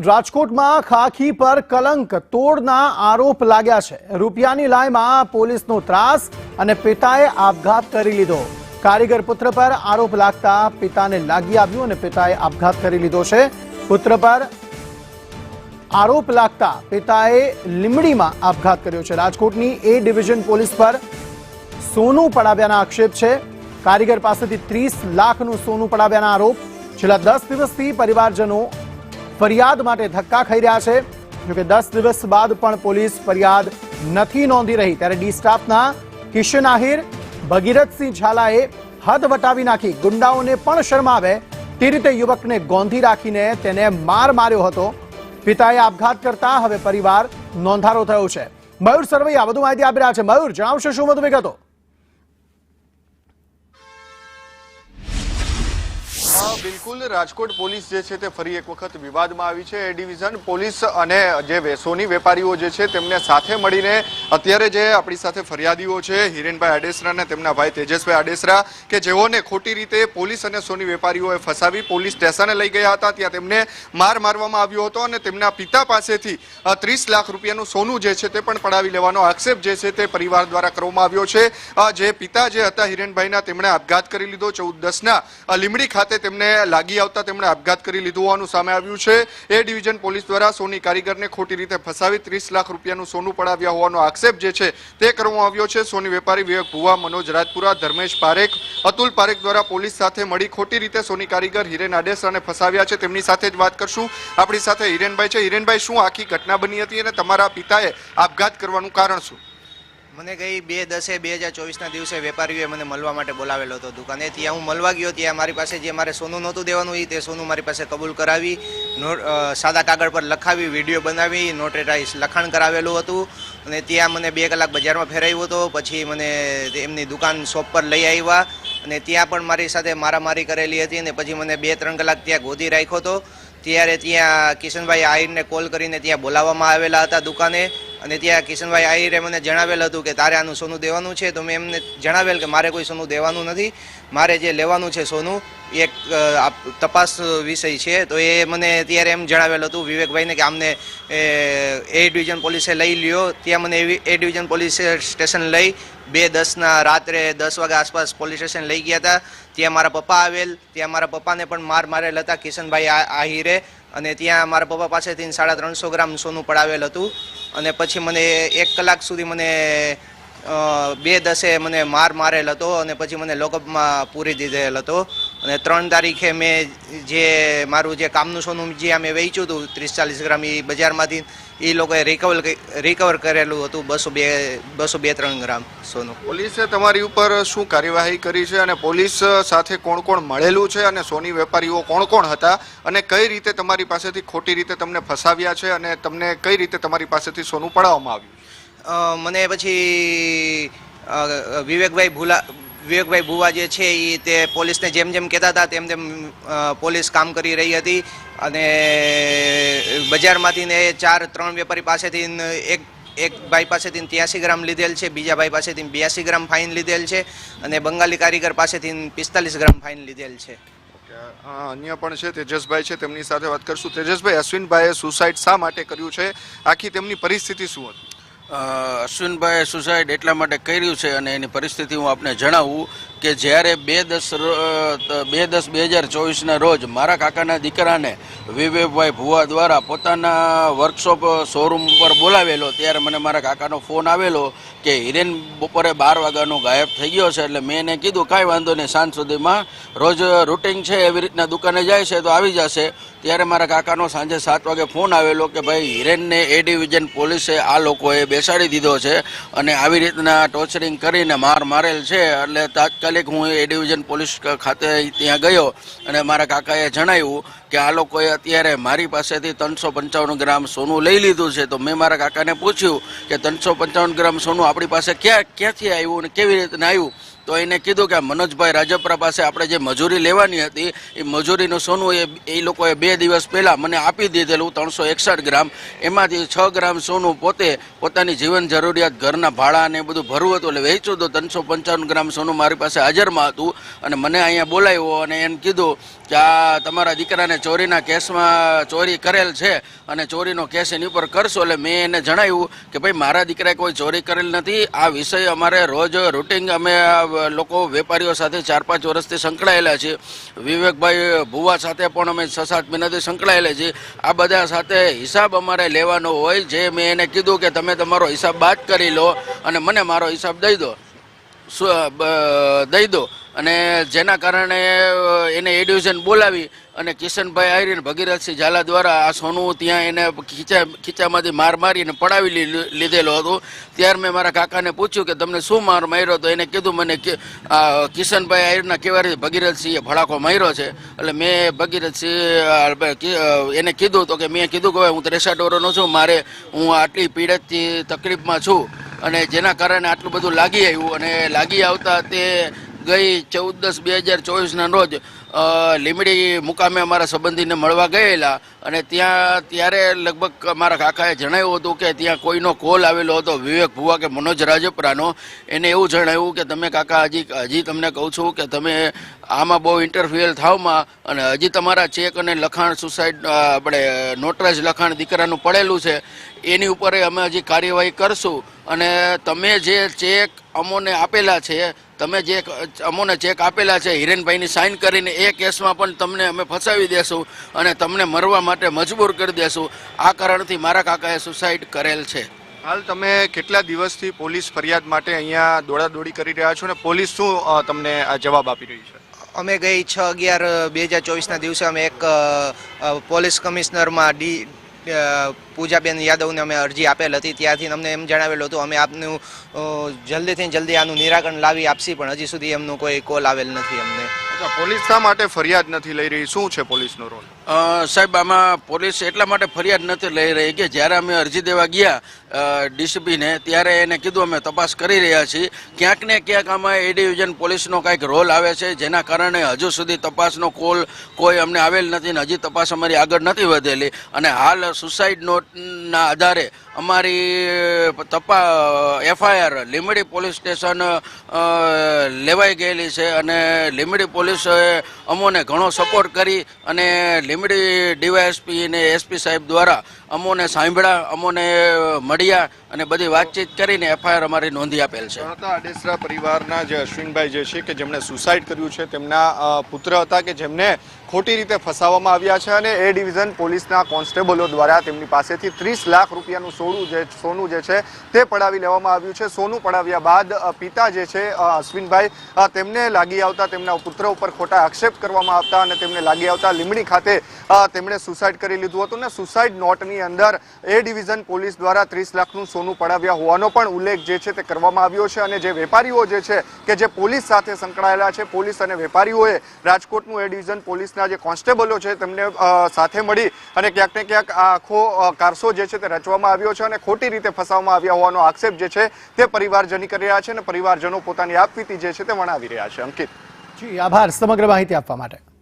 રાજકોટમાં ખાખી પર કલંક તોડના આરોપ લાગ્યા છે। રૂપિયાની લાયમાં પોલીસનો ત્રાસ અને પિતાએ આપઘાત કરી લીધો। કારીગર પુત્ર પર આરોપ લાગતા પિતાને લાગી આવ્યું અને પિતાએ આપઘાત કરી લીધો છે। પુત્ર પર આરોપ લાગતા પિતાએ લીંબડીમાં આપઘાત કર્યો છે। રાજકોટની એ ડિવિઝન પોલીસ પર સોનું પડાવ્યાના આક્ષેપ છે। કારીગર પાસેથી 30 લાખનું સોનું પડાવ્યાના આરોપ। છેલ્લા 10 દિવસથી પરિવારજનો ફરિયાદ માટે ધક્કા ખાઈ રહ્યા છે। જોકે 10 દિવસ બાદ પણ પોલીસ ફરિયાદ નથી નોંધી રહી। ત્યારે ડી સ્ટાફના કિશન આહિર, ભગીરથસિંહ ઝાલાએ હદ વટાવી નાખી। ગુંડાઓને પણ શરમાવે તે રીતે યુવકને ગોંધી રાખીને તેને માર માર્યો હતો। પિતાએ આપઘાત કરતા હવે પરિવાર નોંધારો થયો છે। મયુર સરવૈયા વધુ માહિતી આપી રહ્યા છે। મયુર, જણાવશો શું વધુ વિગતો? બિલકુલ, રાજકોટ પોલીસ જે છે તે ફરી એક વખત વિવાદમાં આવી છે। એ ડિવિઝન પોલીસ અને જે સોની વેપારીઓ જે છે તેમને સાથે મળીને અત્યારે જે આપણી સાથે ફરિયાદીઓ છે હિરેનભાઈ આડેસરા અને તેમના ભાઈ તેજસભાઈ આડેસરા કે જેઓને ખોટી રીતે પોલીસ અને સોની વેપારીઓએ ફસાવી પોલીસ સ્ટેશને લઈ ગયા હતા। ત્યાં તેમને માર મારવામાં આવ્યો હતો અને તેમના પિતા પાસેથી 30 લાખ રૂપિયાનું સોનું જે છે તે પણ પડાવી લેવાનો આક્ષેપ જે છે તે પરિવાર દ્વારા કરવામાં આવ્યો છે। જે પિતા જે હતા હિરેનભાઈના તેમણે આપઘાત કરી લીધો। 14/10ના લીંબડી ખાતે તેમને લાગી આવતા તેમણે આપઘાત કરી લીધું હોવાનું સામે આવ્યું છે। એ ડિવિઝન પોલીસ દ્વારા સોની કારીગરને ખોટી રીતે ફસાવી 30 લાખ રૂપિયાનું સોનું પડાવ્યા હોવાનો આક્ષેપ જે છે તે કરવામાં આવ્યો છે। સોની વેપારી વિવેક ભુવા, મનોજ રાજપુરા, ધર્મેશ પારેખ, અતુલ પારેખ દ્વારા પોલીસ સાથે મળી ખોટી રીતે સોની કારીગર હિરેન આડેસરાને ફસાવ્યા છે। તેમની સાથે જ વાત કરશું। આપણી સાથે હિરેનભાઈ છે। હિરેનભાઈ, શું આખી ઘટના બની હતી અને તમારા પિતાએ આપઘાત કરવાનું કારણ શું? મને ગઈ 2/10/2024ના દિવસે વેપારીઓએ મને મળવા માટે બોલાવેલો હતો દુકાને। ત્યાં હું મળવા ગયો। ત્યાં મારી પાસે જે મારે સોનું નહોતું દેવાનું તે સોનું મારી પાસે કબૂલ કરાવી, સાદા કાગળ પર લખાવી, વિડીયો બનાવી, નોટરાઇઝ લખાણ કરાવેલું હતું અને ત્યાં મને 2 કલાક બજારમાં ફેરવ્યો હતો। પછી મને એમની દુકાન શોપ પર લઈ આવ્યા અને ત્યાં પણ મારી સાથે મારામારી કરેલી હતી અને પછી મને 2-3 કલાક ત્યાં ગોધી રાખ્યો હતો। ત્યારે ત્યાં કિશનભાઈ આહિરને કોલ કરીને ત્યાં બોલાવવામાં આવેલા હતા દુકાને અને ત્યાં કિશનભાઈ આહિરે મને જણાવેલ હતું કે તારે આનું સોનું દેવાનું છે। તો મેં એમને જણાવેલ કે મારે કોઈ સોનું દેવાનું નથી, મારે જે લેવાનું છે સોનું એક તપાસ વિષય છે। તો એ મને ત્યારે એમ જણાવેલ હતું વિવેકભાઈને કે આમને એ ડિવિઝન પોલીસે લઈ લ્યો। ત્યાં મને એ ડિવિઝન પોલીસ સ્ટેશન લઈ 2/10ના રાત્રે 10 વાગ્યા આસપાસ પોલીસ સ્ટેશન લઈ ગયા હતા। ત્યાં મારા પપ્પા આવેલ। ત્યાં મારા પપ્પાને પણ માર મારેલ હતા કિશનભાઈ આહિરે અને ત્યાં મારા પપ્પા પાસેથી 350 ગ્રામ સોનું પડાવેલ હતું અને પછી મને 1 કલાક સુધી મને 2/10એ મને માર મારેલ હતો અને પછી મને લોકઅપમાં પૂરી દીધેલ હતો અને 3 તારીખે મેં જે મારું જે કામનું સોનું જે અમે વેચ્યું હતું 30-40 ગ્રામ એ બજારમાંથી એ લોકોએ રિકવર કરેલું હતું 202-3 ગ્રામ સોનું। પોલીસે તમારી ઉપર શું કાર્યવાહી કરી છે અને પોલીસ સાથે કોણ કોણ મળેલું છે અને સોની વેપારીઓ કોણ કોણ હતા અને કઈ રીતે તમારી પાસેથી ખોટી રીતે તમને ફસાવ્યા છે અને તમને કઈ રીતે તમારી પાસેથી સોનું પડાવવામાં આવ્યું? મને પછી વિવેકભાઈ ભુવા જે છે એ તે પોલીસને જેમ જેમ કહેતા હતા તેમ તેમ પોલીસ કામ કરી રહી હતી અને બજારમાંથી ને 3 વેપારી પાસેથી એક ભાઈ પાસેથી 83 ગ્રામ લીધેલ છે, બીજા ભાઈ પાસેથી 82 ગ્રામ ફાઇન લીધેલ છે અને બંગાળી કારીગર પાસેથી 45 ગ્રામ ફાઇન લીધેલ છે। અન્ય પણ છે તેજસભાઈ છે, તેમની સાથે વાત કરશું। તેજસભાઈ, અશ્વિનભાઈએ સુસાઇડ શા માટે કર્યું છે? આખી તેમની પરિસ્થિતિ શું હતી? અશ્વિનભાઈએ સુસાઇડ એટલા માટે કર્યું છે અને એની પરિસ્થિતિ હું આપને જણાવું કે જ્યારે 2/10/2024ના રોજ મારા કાકાના દીકરાને વિવેકભાઈ ભુવા દ્વારા પોતાના વર્કશોપ શોરૂમ પર બોલાવેલો ત્યારે મને મારા કાકાનો ફોન આવેલો કે હિરેન બપોરે 12 વાગ્યાનો ગાયબ થઈ ગયો છે। એટલે મેં એને કીધું કાંઈ વાંધો નહીં, સાંજ સુધીમાં રોજ રૂટિન છે એવી રીતના દુકાને જાય છે તો આવી જશે। ત્યારે મારા કાકાનો સાંજે 7 વાગે ફોન આવેલો કે ભાઈ હિરેનને એ ડિવિઝન પોલીસે આ લોકોએ બેસાડી દીધો છે અને આવી રીતના ટોર્ચરિંગ કરીને મારેલ છે। એટલે તાત્કાલિક હું એ ડિવિઝન પોલીસ ખાતે ત્યાં ગયો અને મારા કાકાએ જણાવ્યું કે આ લોકોએ અત્યારે મારી પાસેથી 355 ગ્રામ સોનું લઈ લીધું છે। તો મેં મારા કાકાને પૂછ્યું કે 355 ગ્રામ સોનું આપણી પાસે ક્યાંથી આવ્યું અને કેવી રીતના આવ્યું? તો એને કીધું કે મનોજભાઈ રાજપરા પાસે આપણે જે મજૂરી લેવાની હતી એ મજૂરીનું સોનું એ લોકોએ 2 દિવસ પહેલાં મને આપી દીધેલું 361 ગ્રામ। એમાંથી 6 ગ્રામ સોનું પોતાની જીવન જરૂરિયાત ઘરના ભાડા ને બધું ભરવું હતું એટલે વેચ્યું હતું। 355 ગ્રામ સોનું મારી પાસે હાજરમાં હતું અને મને અહીંયા બોલાવ્યો અને એને કીધું કે આ તમારા દીકરાને અને ચોરીના કેસમાં ચોરી કરેલ છે અને ચોરીનો કેસ એની ઉપર કરશો. એટલે મેં એને જણાવ્યું કે ભાઈ મારા દીકરાએ કોઈ ચોરી કરેલ નથી. આ વિષય અમારે રોજ રૂટિન અમે લોકો વેપારીઓ સાથે 4-5 વર્ષથી સંકળાયેલા છીએ. વિવેકભાઈ ભુવા સાથે પણ અમે 6-7 મહિનાથી સંકળાયેલા છીએ. આ બધા સાથે હિસાબ અમારે લેવાનો હોય. જે મેં એને કીધું કે તમે તમારો હિસાબ બાદ કરી લો અને મને મારો હિસાબ દઈ દો અને જેના કારણે એને એ ડિવિઝન બોલાવી અને કિશનભાઈ આયરીને ભગીરથસિંહ ઝાલા દ્વારા આ સોનું ત્યાં એને ખીચામાંથી માર મારીને પડાવી લીધેલો હતો. ત્યારે મેં મારા કાકાને પૂછ્યું કે તમને શું માર માર્યો? તો એને કીધું મને કિશનભાઈ આયરના કહેવાથી ભગીરથસિંહે ભડાકો માર્યો છે. એટલે મેં ભગીરથસિંહ એને કીધું તો કે મેં કીધું કે હું 63 વર્ષનો છું, હું આટલી પીડિતથી તકલીફમાં છું અને જેના કારણે આટલું બધું લાગી આવ્યું. અને લાગી આવતા તે ગઈ 14/10/2024ના રોજ લીમડી મુકામે અમારા સંબંધીને મળવા ગયેલા અને ત્યારે લગભગ મારા કાકાએ જણાવ્યું હતું કે ત્યાં કોઈનો કોલ આવેલો હતો, વિવેક ભુવા કે મનોજ રાજપરાનો. એને એવું જણાવ્યું કે તમે કાકા હજી તમને કહું છું કે તમે આમાં બહુ ઇન્ટરફિયર થાવમાં અને હજી તમારા ચેક અને લખાણ સુસાઇડ આપણે નોટરાઇઝ લખાણ દીકરાનું પડેલું છે એની ઉપર અમે હજી કાર્યવાહી કરશું અને તમે જે ચેક અમોને આપેલા છે અમોને ચેક આપેલા છે હિરેનભાઈની સાઇન કરીને એ કેસમાં પણ તમને અમે ફસાવી દેશું અને તમને મરવા માટે મજબૂર કરી દેશું. આ કારણથી મારા કાકાએ સુસાઇડ કરેલ છે. હાલ તમે કેટલા દિવસથી પોલીસ ફરિયાદ માટે અહીંયા દોડાદોડી કરી રહ્યા છો અને પોલીસ શું તમને જવાબ આપી રહી છે? અમે ગઈ 6/11/2024ના દિવસે અમે એક પોલીસ કમિશનરમાં પૂજાબેન યાદવને અમે અરજી આપેલ હતી. ત્યાંથી અમને એમ જણાવેલું હતું અમે આપનું જલ્દીથી જલ્દી આનું નિરાકરણ લાવી આપશી, પણ હજી સુધી એમનું કોઈ કોલ આવેલ નથી અમને. પોલીસ શા માટે ફરિયાદ નથી લઈ રહી? શું છે પોલીસનો રોલ? સાહેબ, આમાં પોલીસ એટલા માટે ફરિયાદ નથી લઈ રહી કે જ્યારે અમે અરજી દેવા ગયા ડીસીપીને ત્યારે એને કીધું અમે તપાસ કરી રહ્યા છીએ. ક્યાંક ને ક્યાંક આમાં એ ડિવિઝન પોલીસનો કાંઈક રોલ આવે છે જેના કારણે હજુ સુધી તપાસનો કોલ કોઈ અમને આવેલ નથી અને હજી તપાસ અમારી આગળ નથી વધેલી. અને હાલ સુસાઇડ નોટના આધારે અમારી FIR લીંબડી પોલીસ સ્ટેશન લેવાઈ ગયેલી છે અને લીંબડી પોલીસે અમોને ઘણો સપોર્ટ કરી અને લીંબડી ડીવાયએસપી અને એસપી સાહેબ દ્વારા અમોને સાંભળ્યા, અમોને મળ્યા અને બધી વાતચીત કરીને FIR અમારી નોંધી આપેલ છે. આડેસરા પરિવારના જે અશ્વિનભાઈ જે છે કે જેમણે સુસાઇડ કર્યું છે તેમના પુત્ર હતા કે જેમને ખોટી રીતે ફસાવવામાં આવ્યા છે અને એ ડિવિઝન પોલીસના કોન્સ્ટેબલો દ્વારા તેમની પાસેથી 30 લાખ રૂપિયાનું સોનું જે છે તે પડાવી લેવામાં આવ્યું છે. સોનું પડાવ્યા બાદ પિતા જે છે અશ્વિનભાઈ તેમને લાગી આવતા તેમના પુત્ર ઉપર ખોટા આક્ષેપ કરવામાં આવતા અને તેમને લાગી આવતા લીંબડી ખાતે તેમણે સુસાઇડ કરી લીધું હતું અને સુસાઇડ નોટની અંદર એ ડિવિઝન પોલીસ દ્વારા 30 લાખનું સોનું પડાવ્યા હોવાનો પણ ઉલ્લેખ જે છે તે કરવામાં આવ્યો છે. અને જે વેપારીઓ જે છે કે જે પોલીસ સાથે સંકળાયેલા છે, પોલીસ અને વેપારીઓએ રાજકોટનું એ ડિવિઝન પોલીસના જે કોન્સ્ટેબલો છે તેમને સાથે મળી અને ક્યાંક ને ક્યાંક આ આખો કારસો જે છે તે રચવામાં આવ્યો છે અને ખોટી રીતે ફસાવવામાં આવ્યા હોવાનો આક્ષેપ જે છે તે પરિવારજની કરી રહ્યા છે અને પરિવારજનો પોતાની આપવીતી જે છે તે વણાવી રહ્યા છે. અંકિત, જી આભાર સમગ્ર માહિતી આપવા માટે.